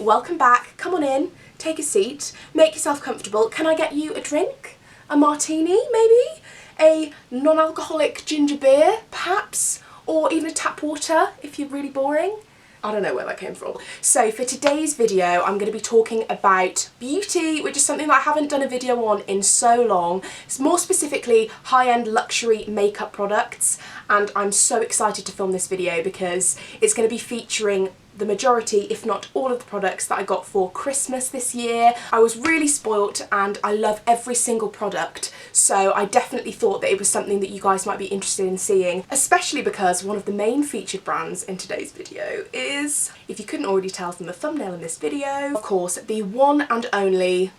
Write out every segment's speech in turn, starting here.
welcome back. Come on in, take a seat, make yourself comfortable. Can I get you a drink? A martini, maybe? A non-alcoholic ginger beer, perhaps? Or even a tap water, if you're really boring? I don't know where that came from. So for today's video, I'm going to be talking about beauty, which is something that I haven't done a video on in so long. It's more specifically high-end luxury makeup products, and I'm so excited to film this video because it's going to be featuring the majority, if not all, of the products that I got for Christmas this year. I was really spoilt and I love every single product, so I definitely thought that it was something that you guys might be interested in seeing, especially because one of the main featured brands in today's video is, if you couldn't already tell from the thumbnail in this video, of course, the one and only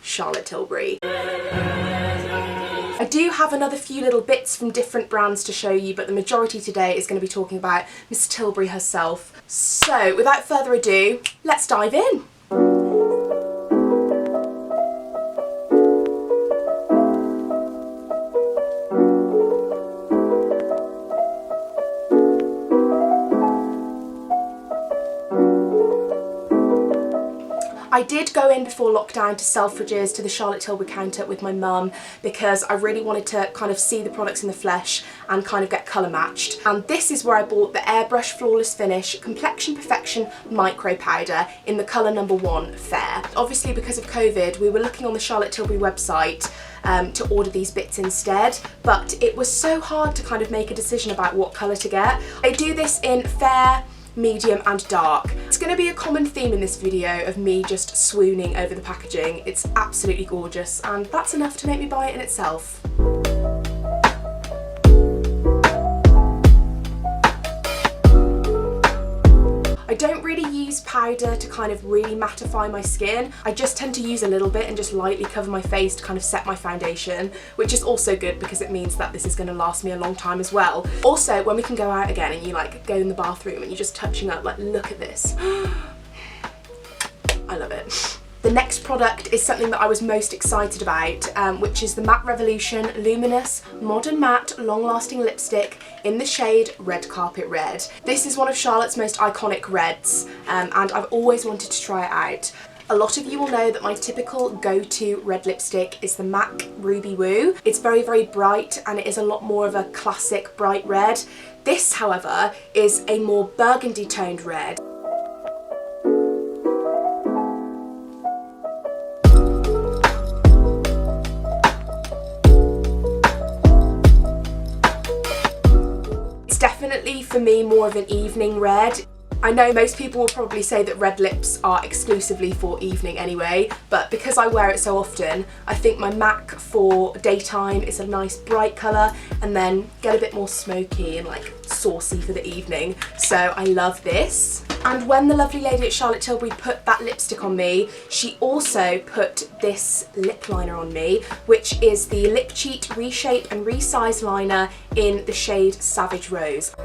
Charlotte Tilbury. I do have another few little bits from different brands to show you, but the majority today is going to be talking about Miss Tilbury herself. So without further ado, let's dive in. I did go in before lockdown to Selfridges, to the Charlotte Tilbury counter with my mum, because I really wanted to kind of see the products in the flesh and kind of get colour matched. And this is where I bought the Airbrush Flawless Finish Complexion Perfection Micro Powder in the colour number 1 Fair. Obviously because of COVID, we were looking on the Charlotte Tilbury website to order these bits instead, but it was so hard to kind of make a decision about what colour to get. I do this in fair, medium and dark. It's going to be a common theme in this video of me just swooning over the packaging. It's absolutely gorgeous, and that's enough to make me buy it in itself. I don't really use powder to kind of really mattify my skin. I just tend to use a little bit and just lightly cover my face to kind of set my foundation, which is also good because it means that this is going to last me a long time as well. Also, when we can go out again and you like go in the bathroom and you're just touching up, like, look at this. I love it. The next product is something that I was most excited about, which is the Matte Revolution Luminous Modern Matte Long Lasting Lipstick in the shade Red Carpet Red. This is one of Charlotte's most iconic reds, and I've always wanted to try it out. A lot of you will know that my typical go-to red lipstick is the MAC Ruby Woo. It's very, very bright and it is a lot more of a classic bright red. This, however, is a more burgundy toned red. Definitely for me more of an evening red. I know most people will probably say that red lips are exclusively for evening anyway, but because I wear it so often, I think my MAC for daytime is a nice bright colour, and then get a bit more smoky and like saucy for the evening. So I love this. And when the lovely lady at Charlotte Tilbury put that lipstick on me, she also put this lip liner on me, which is the Lip Cheat Reshape and Resize Liner in the shade Savage Rose.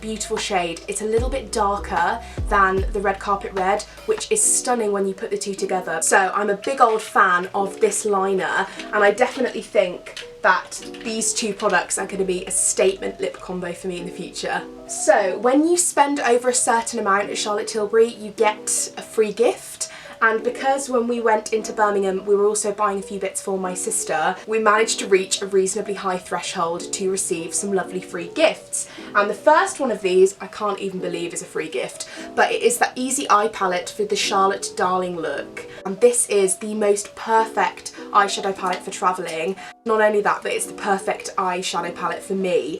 Beautiful shade. It's a little bit darker than the Red Carpet Red, which is stunning when you put the two together. So I'm a big old fan of this liner, and I definitely think that these two products are going to be a statement lip combo for me in the future. So when you spend over a certain amount at Charlotte Tilbury, you get a free gift. And because when we went into Birmingham we were also buying a few bits for my sister, we managed to reach a reasonably high threshold to receive some lovely free gifts. And the first one of these I can't even believe is a free gift, but it is the Easy Eye Palette for the Charlotte Darling look. And this is the most perfect eyeshadow palette for travelling. Not only that, but it's the perfect eyeshadow palette for me.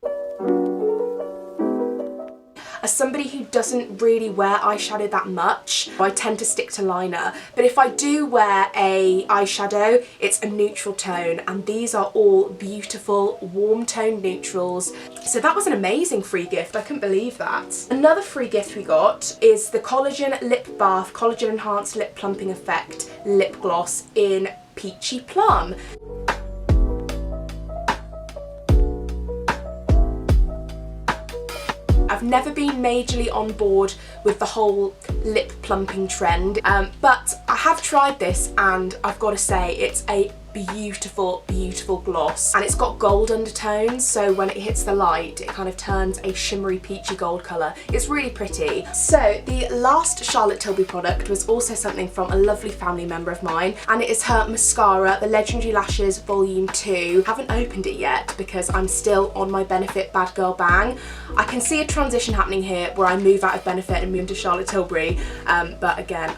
As somebody who doesn't really wear eyeshadow that much, I tend to stick to liner, but if I do wear a eyeshadow, it's a neutral tone, and these are all beautiful warm tone neutrals. So that was an amazing free gift, I couldn't believe that. Another free gift we got is the Collagen Lip Bath Collagen Enhanced Lip Plumping Effect Lip Gloss in Peachy Plum. I've I've never been majorly on board with the whole lip plumping trend, but I have tried this and I've got to say it's a beautiful, beautiful gloss, and it's got gold undertones, so when it hits the light it kind of turns a shimmery peachy gold colour. It's really pretty. So the last Charlotte Tilbury product was also something from a lovely family member of mine, and it is her mascara, the Legendary Lashes Volume 2. I haven't opened it yet because I'm still on my Benefit Bad Girl Bang. I can see a transition happening here where I move out of Benefit and move to Charlotte Tilbury, but again,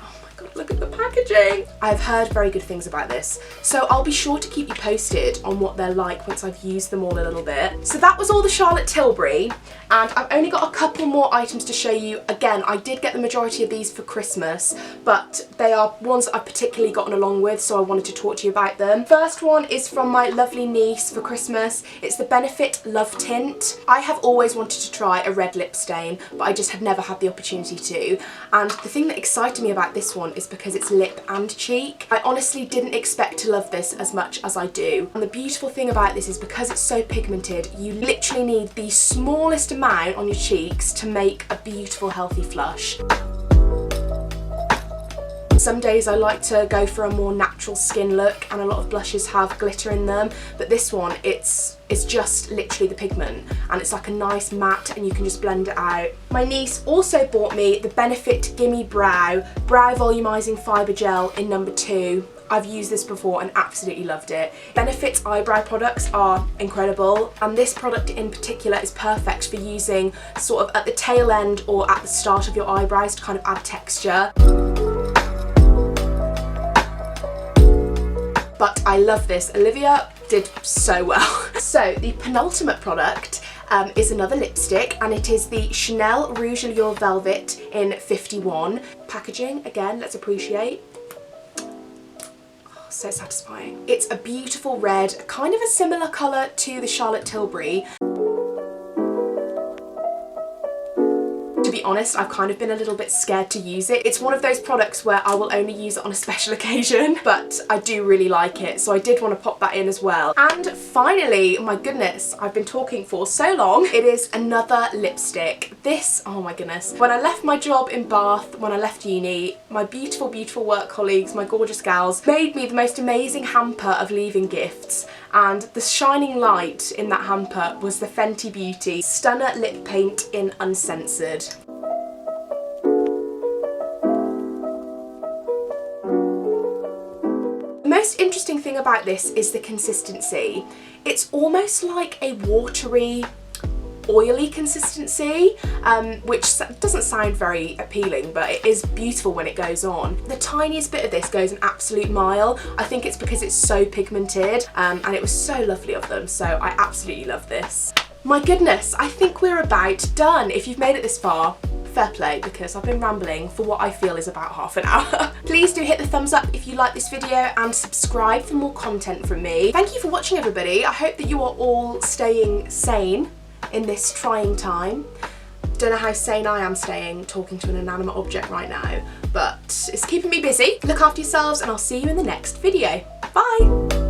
look at the packaging. I've heard very good things about this, so I'll be sure to keep you posted on what they're like once I've used them all a little bit. So that was all the Charlotte Tilbury, and I've only got a couple more items to show you. Again, I did get the majority of these for Christmas, but they are ones that I've particularly gotten along with, so I wanted to talk to you about them. First one is from my lovely niece for Christmas. It's the Benefit Love Tint. I have always wanted to try a red lip stain, but I just have never had the opportunity to, and the thing that excited me about this one is because it's lip and cheek. I honestly didn't expect to love this as much as I do, and the beautiful thing about this is because it's so pigmented, you literally need the smallest amount on your cheeks to make a beautiful healthy flush. Some days I like to go for a more natural skin look, and a lot of blushes have glitter in them, but this one, it's just literally the pigment, and it's like a nice matte and you can just blend it out. My niece also bought me the Benefit Gimme Brow Volumizing Fibre Gel in number 2. I've used this before and absolutely loved it. Benefit's eyebrow products are incredible, and this product in particular is perfect for using sort of at the tail end or at the start of your eyebrows to kind of add texture. But I love this. Olivia did so well. So the penultimate product is another lipstick, and it is the Chanel Rouge Allure Velvet in 51. Packaging, again, let's appreciate. Oh, so satisfying. It's a beautiful red, kind of a similar colour to the Charlotte Tilbury. To be honest, I've kind of been a little bit scared to use it. It's one of those products where I will only use it on a special occasion, but I do really like it, so I did want to pop that in as well. And finally, my goodness, I've been talking for so long, it is another lipstick. This, oh my goodness. When I left my job in Bath, when I left uni, my beautiful, beautiful work colleagues, my gorgeous gals, made me the most amazing hamper of leaving gifts. And the shining light in that hamper was the Fenty Beauty Stunner Lip Paint in Uncensored. The most interesting thing about this is the consistency. It's almost like a watery, oily consistency, which doesn't sound very appealing, but it is beautiful when it goes on. The tiniest bit of this goes an absolute mile. I think it's because it's so pigmented, and it was so lovely of them, so I absolutely love this. My goodness, I think we're about done. If you've made it this far, fair play, because I've been rambling for what I feel is about half an hour. Please do hit the thumbs up if you like this video and subscribe for more content from me. Thank you for watching, everybody. I hope that you are all staying sane in this trying time. Don't know how sane I am staying talking to an inanimate object right now, but it's keeping me busy. Look after yourselves, and I'll see you in the next video. Bye!